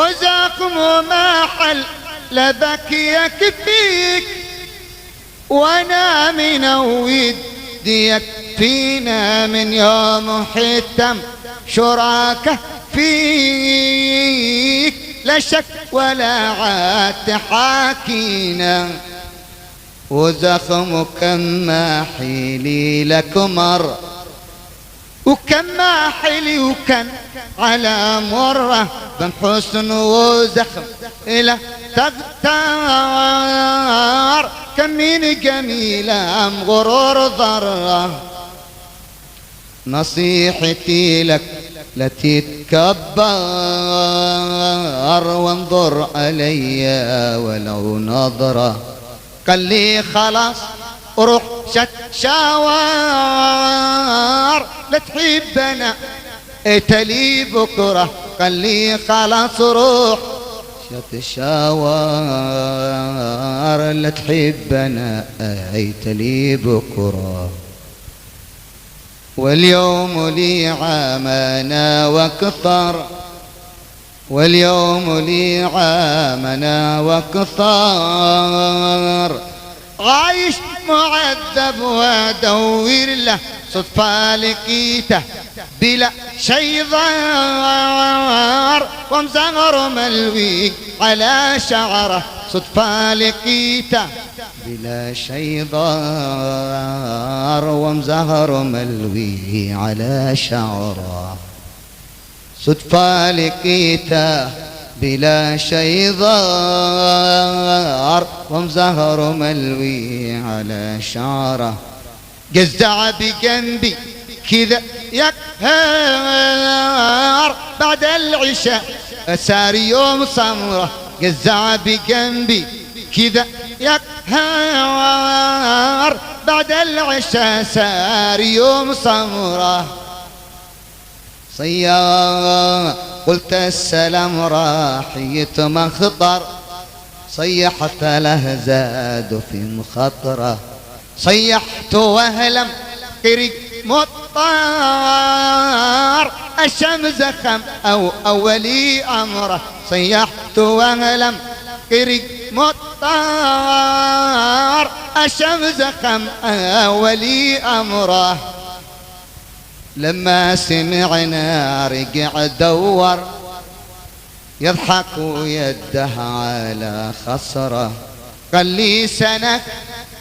وزاكم ما حل لبك يكفيك، وانا من ودي يكفينا من يوم حتم شراكه فيك، لا شك ولا عاد تحاكينا. وزخمك ما حيلي لك مر، وكم ما حلي وكان على مرة، بن حسن وزخم إلى تغتار، كم من جميلة أم غرور ضرة. نصيحتي لك لا تتكبر، وانظر علي ولو نظرة. قال لي خلاص روح شاور، لا تحبنا اتلي بكره. قال لي خلاص روح شاور، لا تحبنا اتلي بكره. واليوم لي عامنا واكثر، واليوم لي عامنا واكثر. عايش معذب وادور له صدفة لقيته بلا شي ضار، ومزغر ملوي على شعره صدفة لقيته بلا شي ضار، ومزهر ملوي على شعره صدفة لقيته بلا شي ضار، ومزهر ملوي على شعره. جزع بجنبي كذا يقهر، بعد العشاء سار يوم سمره. جزع بجنبي كذا يقهر، بعد العشاء سار يوم سمره. صيا قلت السلام راحية مخطر، صيحت له زاد في مخطره. صيحت وهلم قريق مطار، الشمس خم أو أولي أمره. صيحت وهلم قريق مطار، الشمس خم أولي أمره. لما سمعنا رجع دور، يضحك ويده على خصره. قال لي سنة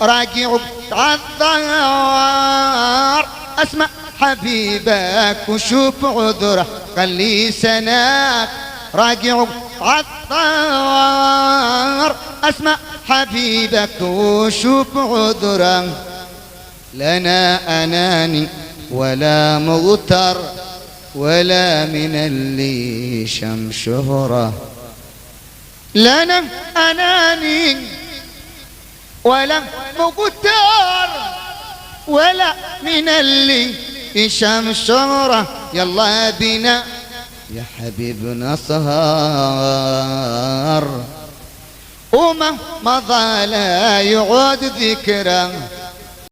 راجع عالضار، اسمع حبيبك وشوف عذره. قال لي سنة راجع عالضار، اسمع حبيبك وشوف عذره. لنا أناني ولا مغتر، ولا من اللي شم شهرة. لنا أناني ولا مغتر، ولا من اللي شم شهرة. يلا بنا يا حبيبنا سهر، وما مضى لا يعود ذكره.